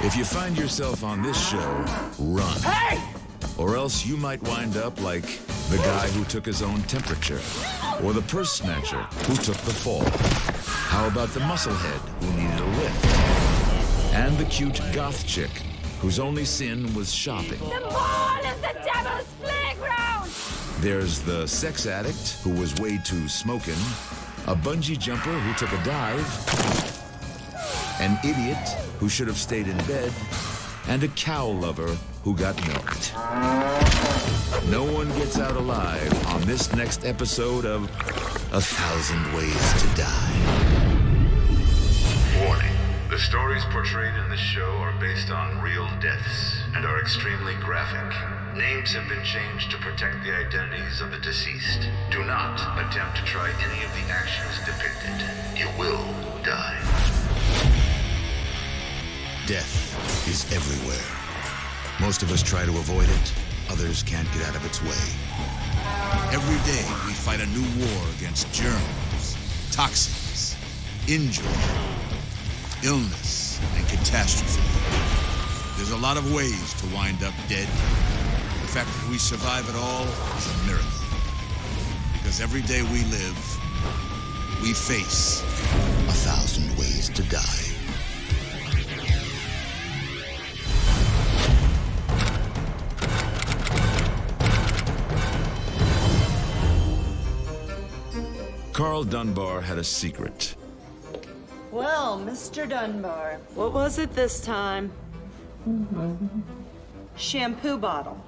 If you find yourself on this show, run. Hey! Or else you might wind up like the guy who took his own temperature, or the purse snatcher who took the fall. How about the musclehead who needed a lift? And the cute goth chick whose only sin was shopping. The mall is the devil's playground! There's the sex addict who was way too smoking, a bungee jumper who took a dive, an idiot who should have stayed in bed, and a cow lover who got milked. No one gets out alive on this next episode of 1,000 Ways to Die. Warning. The stories portrayed in this show are based on real deaths and are extremely graphic. Names have been changed to protect the identities of the deceased. Do not attempt to try any of the actions depicted. You will die. Death is everywhere. Most of us try to avoid it. Others can't get out of its way. Every day we fight a new war against germs, toxins, injury, illness, and catastrophe. There's a lot of ways to wind up dead. The fact that we survive it all is a miracle. Because every day we live, we face 1,000 ways to die. Carl Dunbar had a secret. Well, Mr. Dunbar, what was it this time? Shampoo bottle.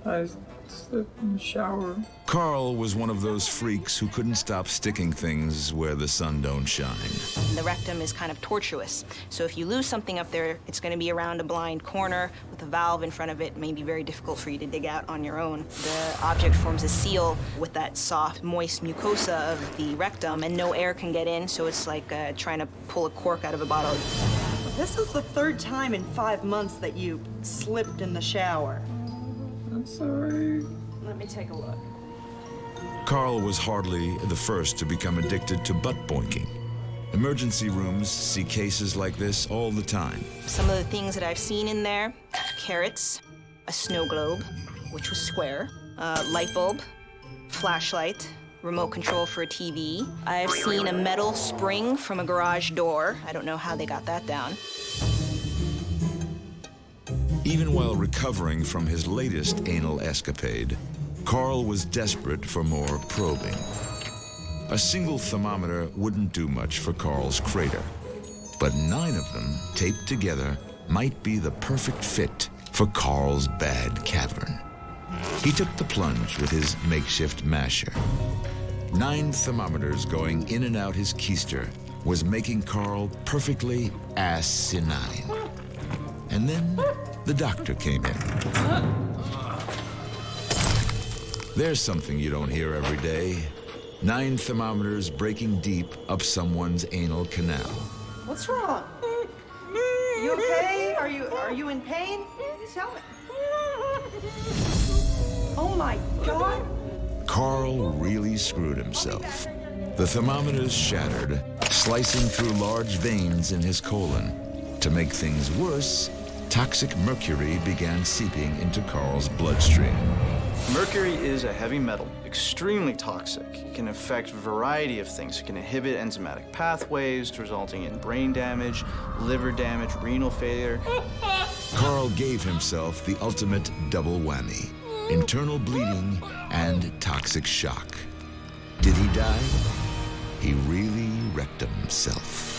I slipped in the shower. Carl was one of those freaks who couldn't stop sticking things where the sun don't shine. The rectum is kind of tortuous, so if you lose something up there, it's going to be around a blind corner with a valve in front of it. It may be very difficult for you to dig out on your own. The object forms a seal with that soft, moist mucosa of the rectum, and no air can get in, so it's like trying to pull a cork out of a bottle. This is the third time in 5 months that you slipped in the shower. I'm sorry. Let me take a look. Carl was hardly the first to become addicted to butt boinking. Emergency rooms see cases like this all the time. Some of the things that I've seen in there: carrots, a snow globe, which was square, a light bulb, flashlight, remote control for a TV. I've seen a metal spring from a garage door. I don't know how they got that down. Even while recovering from his latest anal escapade, Carl was desperate for more probing. A single thermometer wouldn't do much for Carl's crater, but 9 of them, taped together, might be the perfect fit for Carl's bad cavern. He took the plunge with his makeshift masher. 9 thermometers going in and out his keister was making Carl perfectly asinine. And then the doctor came in. There's something you don't hear every day. 9 thermometers breaking deep up someone's anal canal. What's wrong? You okay? Are you in pain? Tell me. Oh my God. Carl really screwed himself. The thermometers shattered, slicing through large veins in his colon. To make things worse, toxic mercury began seeping into Carl's bloodstream. Mercury is a heavy metal, extremely toxic. It can affect a variety of things. It can inhibit enzymatic pathways, resulting in brain damage, liver damage, renal failure. Carl gave himself the ultimate double whammy: internal bleeding and toxic shock. Did he die? He really wrecked himself.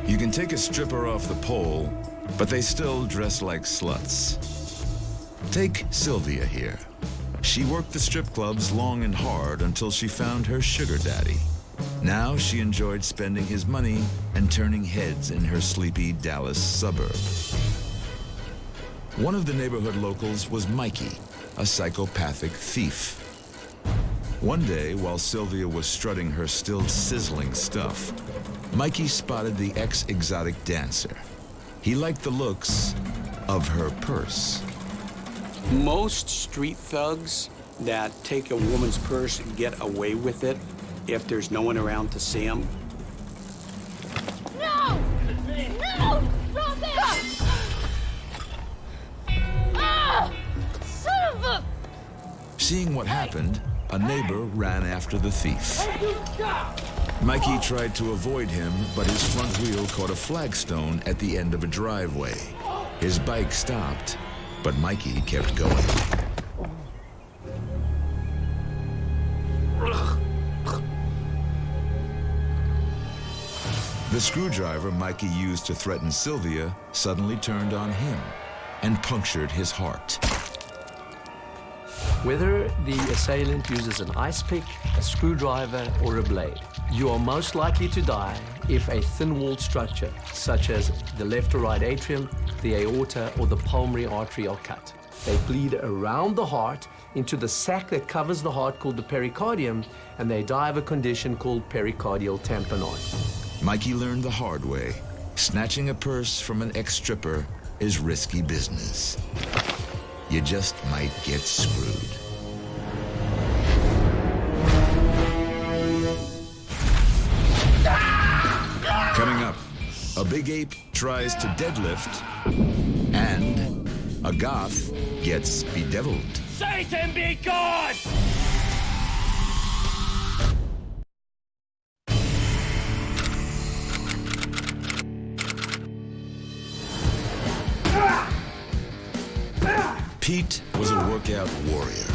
You can take a stripper off the pole, but they still dress like sluts. Take Sylvia here. She worked the strip clubs long and hard until she found her sugar daddy. Now she enjoyed spending his money and turning heads in her sleepy Dallas suburb. One of the neighborhood locals was Mikey, a psychopathic thief. One day, while Sylvia was strutting her still sizzling stuff, Mikey spotted the ex-exotic dancer. He liked the looks of her purse. Most street thugs that take a woman's purse get away with it if there's no one around to see them. No! No! Stop it! Ah! Son of a... Seeing what happened, a neighbor ran after the thief. Mikey tried to avoid him, but his front wheel caught a flagstone at the end of a driveway. His bike stopped, but Mikey kept going. The screwdriver Mikey used to threaten Sylvia suddenly turned on him and punctured his heart. Whether the assailant uses an ice pick, a screwdriver, or a blade, you are most likely to die if a thin-walled structure, such as the left or right atrium, the aorta, or the pulmonary artery are cut. They bleed around the heart into the sac that covers the heart called the pericardium, and they die of a condition called pericardial tamponade. Mikey learned the hard way. Snatching a purse from an ex-stripper is risky business. You just might get screwed. Coming up, a big ape tries to deadlift, and a goth gets bedeviled. Satan be God! Pete was a workout warrior.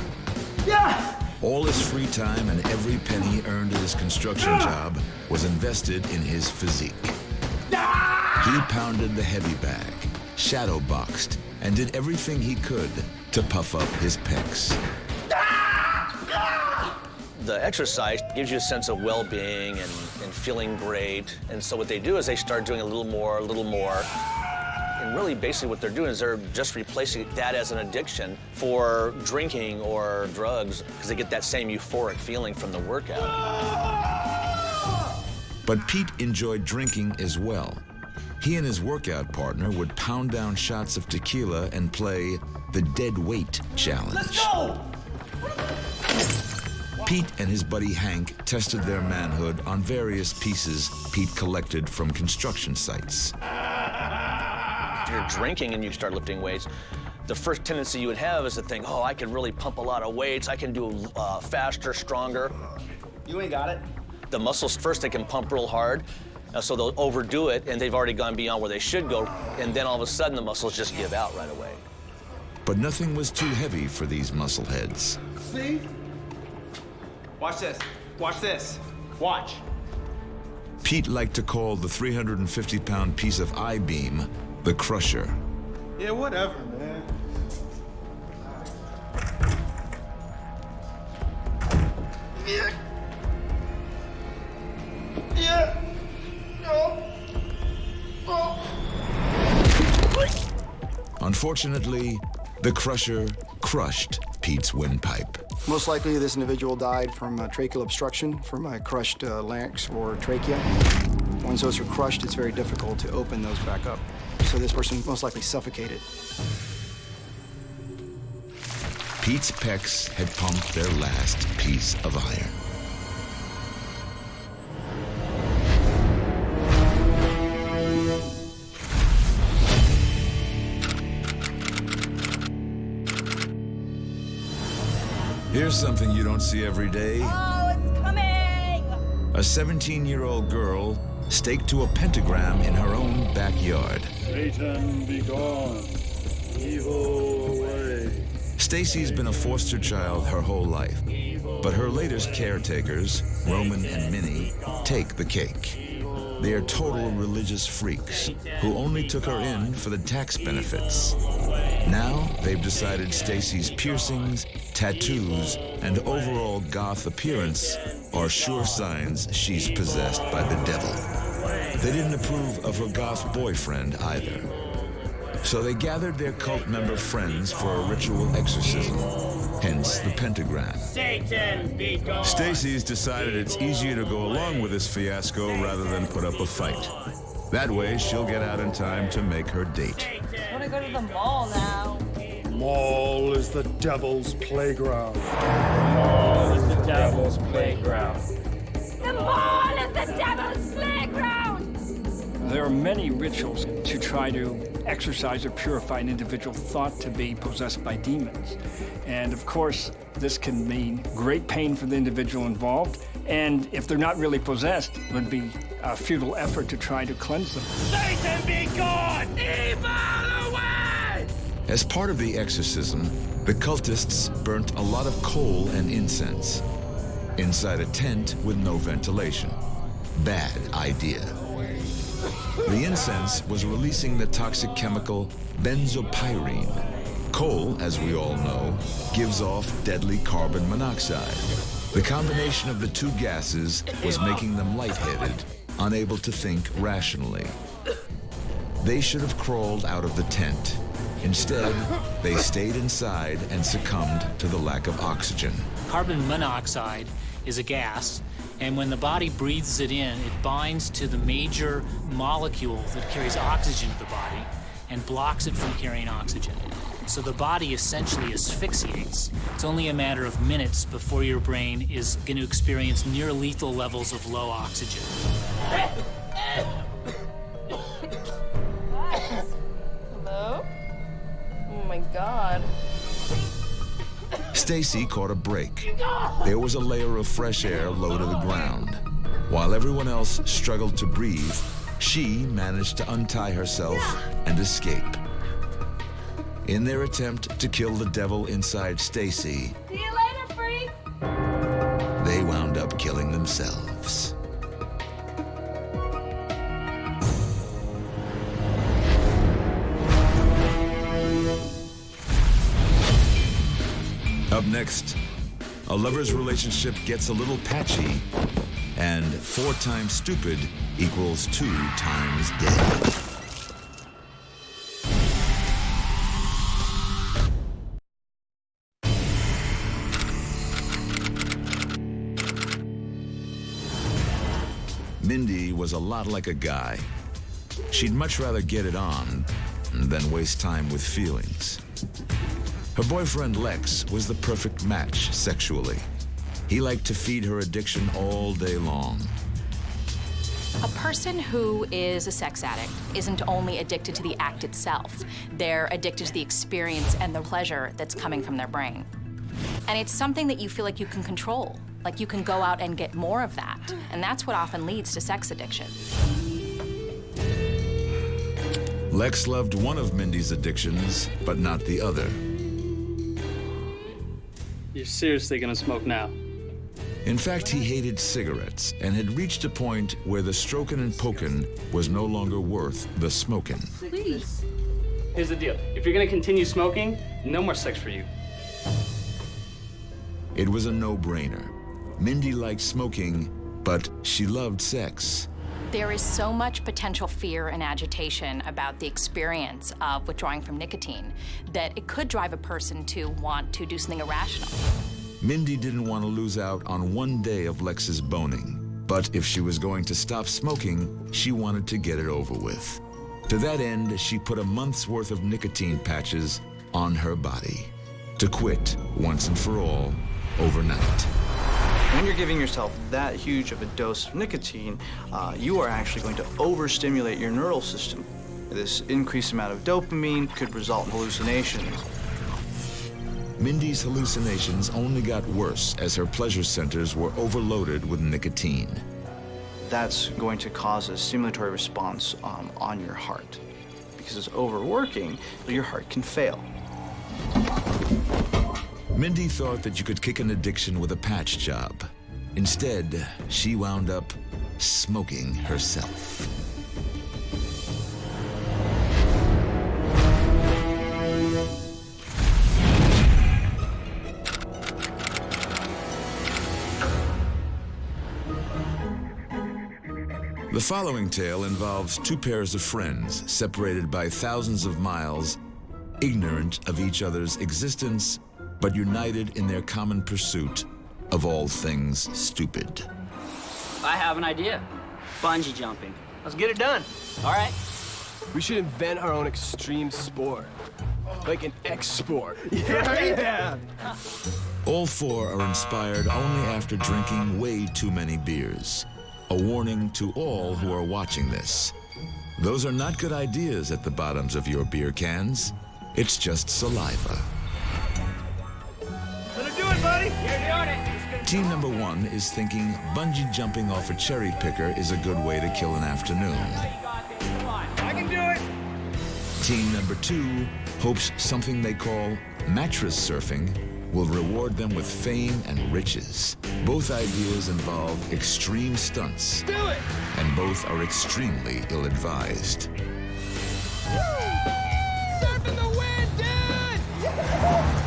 All his free time and every penny earned at his construction job was invested in his physique. He pounded the heavy bag, shadow boxed, and did everything he could to puff up his pecs. The exercise gives you a sense of well-being and feeling great. And so what they do is they start doing a little more. And really, basically, what they're doing is they're just replacing that as an addiction for drinking or drugs because they get that same euphoric feeling from the workout. But Pete enjoyed drinking as well. He and his workout partner would pound down shots of tequila and play the dead weight challenge. Let's go! Pete and his buddy Hank tested their manhood on various pieces Pete collected from construction sites. If you're drinking and you start lifting weights, the first tendency you would have is to think, oh, I can really pump a lot of weights. I can do faster, stronger. You ain't got it. The muscles first, they can pump real hard, so they'll overdo it, and they've already gone beyond where they should go, and then all of a sudden the muscles just give out right away. But nothing was too heavy for these muscleheads. See? Watch this. Watch this. Watch. Pete liked to call the 350-pound piece of I-beam the Crusher. Yeah, whatever, man. Yeah. Yeah. No. Oh. Unfortunately, the Crusher crushed Pete's windpipe. Most likely, this individual died from tracheal obstruction, from a crushed larynx or trachea. Once those are crushed, it's very difficult to open those back up. So this person most likely suffocated. Pete's pecs had pumped their last piece of iron. Here's something you don't see every day. Oh, it's coming! A 17-year-old girl staked to a pentagram in her own backyard. Satan be gone, evil away. Stacy's been a foster child her whole life, but her latest caretakers, Roman and Minnie, take the cake. They are total religious freaks who only took her in for the tax benefits. Now they've decided Stacy's piercings, tattoos, and overall goth appearance are sure signs she's possessed by the devil. They didn't approve of her goth boyfriend either. So they gathered their cult member friends for a ritual exorcism, hence the pentagram. Satan be gone! Stacy's decided it's easier to go along with this fiasco rather than put up a fight. That way, she'll get out in time to make her date. I want to go to the mall now. mall is the devil's playground. Mall is the devil's playground. The mall is the devil's playground! There are many rituals to try to exorcise or purify an individual thought to be possessed by demons. And of course, this can mean great pain for the individual involved, and if they're not really possessed, it would be a futile effort to try to cleanse them. Satan be gone! Evil away! As part of the exorcism, the cultists burnt a lot of coal and incense inside a tent with no ventilation. Bad idea. The incense was releasing the toxic chemical benzopyrene. Coal, as we all know, gives off deadly carbon monoxide. The combination of the two gases was making them lightheaded, unable to think rationally. They should have crawled out of the tent. Instead, they stayed inside and succumbed to the lack of oxygen. Carbon monoxide is a gas, and when the body breathes it in, it binds to the major molecule that carries oxygen to the body and blocks it from carrying oxygen. So the body essentially asphyxiates. It's only a matter of minutes before your brain is going to experience near lethal levels of low oxygen. Hello? Oh my God. Stacy caught a break. There was a layer of fresh air low to the ground. While everyone else struggled to breathe, she managed to untie herself and escape. In their attempt to kill the devil inside Stacy, See you later, freak! they wound up killing themselves. Up next, a lover's relationship gets a little patchy, and 4 times stupid equals 2 times dead. Mindy was a lot like a guy. She'd much rather get it on than waste time with feelings. Her boyfriend Lex was the perfect match sexually. He liked to feed her addiction all day long. A person who is a sex addict isn't only addicted to the act itself, they're addicted to the experience and the pleasure that's coming from their brain. And it's something that you feel like you can control, like you can go out and get more of that. And that's what often leads to sex addiction. Lex loved one of Mindy's addictions, but not the other. You're seriously gonna smoke now? In fact, he hated cigarettes and had reached a point where the strokin' and pokin' was no longer worth the smokin'. Please. Here's the deal. If you're gonna continue smoking, no more sex for you. It was a no-brainer. Mindy liked smoking, but she loved sex. There is so much potential fear and agitation about the experience of withdrawing from nicotine that it could drive a person to want to do something irrational. Mindy didn't want to lose out on 1 day of Lex's boning, but if she was going to stop smoking, she wanted to get it over with. To that end, she put a month's worth of nicotine patches on her body to quit once and for all overnight. When you're giving yourself that huge of a dose of nicotine, you are actually going to overstimulate your neural system. This increased amount of dopamine could result in hallucinations. Mindy's hallucinations only got worse as her pleasure centers were overloaded with nicotine. That's going to cause a stimulatory response on your heart. Because it's overworking, your heart can fail. Mindy thought that you could kick an addiction with a patch job. Instead, she wound up smoking herself. The following tale involves 2 pairs of friends separated by thousands of miles, ignorant of each other's existence, but united in their common pursuit of all things stupid. I have an idea. Bungee jumping. Let's get it done. All right. We should invent our own extreme sport. like an export. Yeah. All four are inspired only after drinking way too many beers. A warning to all who are watching this. Those are not good ideas at the bottoms of your beer cans. It's just saliva. Gonna do it, buddy. You're doing it. Team number one is thinking bungee jumping off a cherry picker is a good way to kill an afternoon. I can do it. Team number two hopes something they call mattress surfing will reward them with fame and riches. Both ideas involve extreme stunts. Do it! And both are extremely ill-advised. Surfing the wind, dude!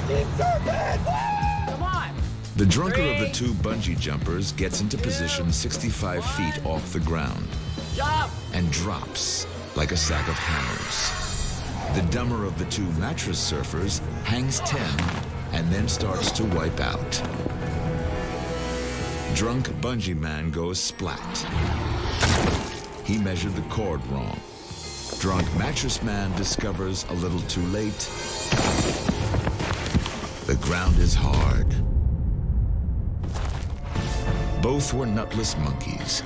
Keep surfing! Come on! The drunker of the two bungee jumpers gets into position 65 feet off the ground Jump! and drops like a sack of hammers. The dumber of the two mattress surfers hangs 10 and then starts to wipe out. Drunk bungee man goes splat. He measured the cord wrong. Drunk mattress man discovers a little too late. The ground is hard. Both were nutless monkeys.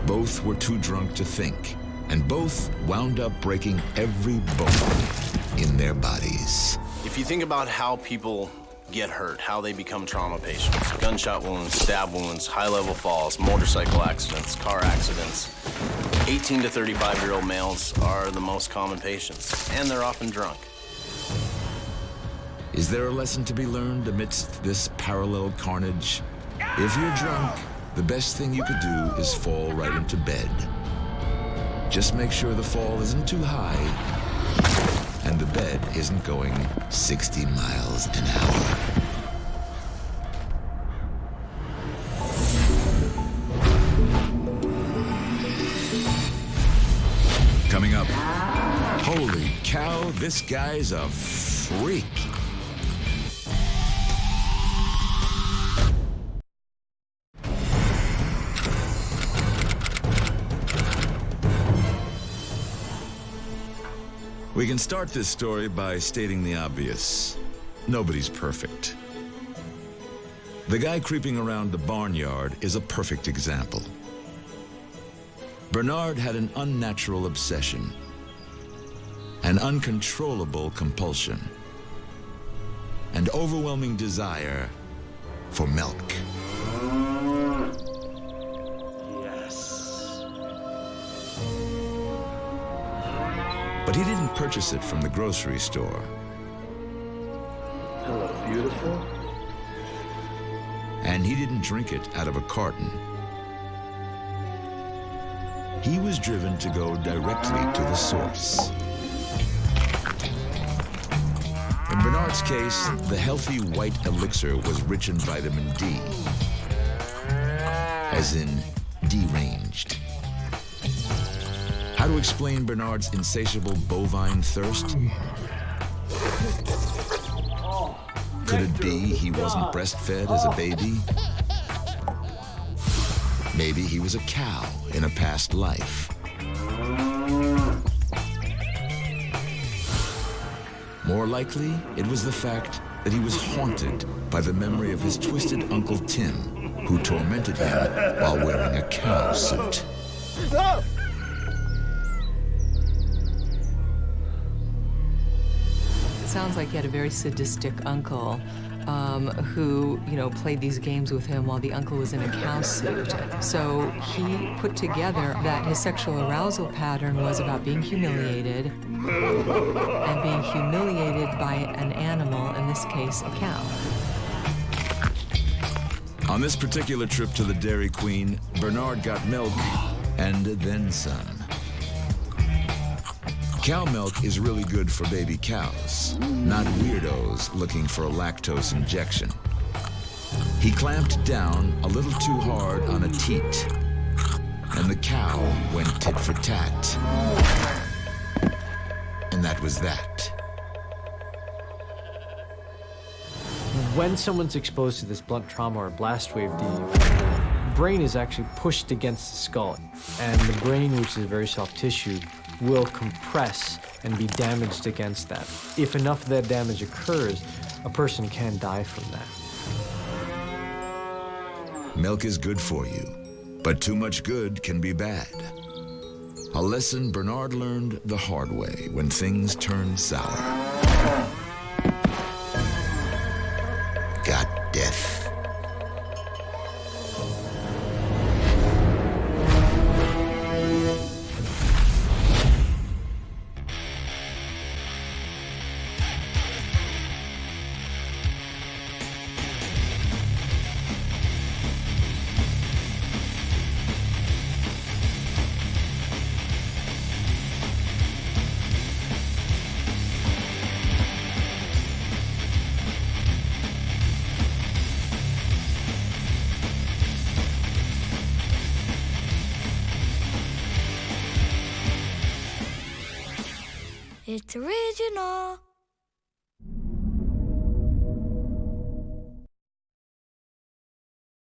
Both were too drunk to think. And both wound up breaking every bone in their bodies. If you think about how people get hurt, how they become trauma patients, gunshot wounds, stab wounds, high-level falls, motorcycle accidents, car accidents, 18 to 35-year-old males are the most common patients, and they're often drunk. Is there a lesson to be learned amidst this parallel carnage? If you're drunk, the best thing you could do is fall right into bed. Just make sure the fall isn't too high and the bed isn't going 60 miles an hour. Coming up, holy cow, this guy's a freak. We can start this story by stating the obvious. Nobody's perfect. The guy creeping around the barnyard is a perfect example. Bernard had an unnatural obsession, an uncontrollable compulsion, and overwhelming desire for milk. But he didn't purchase it from the grocery store. Hello, beautiful. And he didn't drink it out of a carton. He was driven to go directly to the source. In Bernard's case, the healthy white elixir was rich in vitamin D, as in deranged. How to explain Bernard's insatiable bovine thirst? Could it be he wasn't breastfed as a baby? Maybe he was a cow in a past life. More likely, it was the fact that he was haunted by the memory of his twisted Uncle Tim, who tormented him while wearing a cow suit. Sounds like he had a very sadistic uncle who, played these games with him while the uncle was in a cow suit. So he put together that his sexual arousal pattern was about being humiliated and being humiliated by an animal, in this case, a cow. On this particular trip to the Dairy Queen, Bernard got milk and then some. Cow milk is really good for baby cows, not weirdos looking for a lactose injection. He clamped down a little too hard on a teat, and the cow went tit for tat. And that was that. When someone's exposed to this blunt trauma or blast wave, the brain is actually pushed against the skull. And the brain, which is a very soft tissue, will compress and be damaged against that. If enough of that damage occurs, a person can die from that. Milk is good for you, but too much good can be bad. A lesson Bernard learned the hard way when things turned sour. Got death. It's original.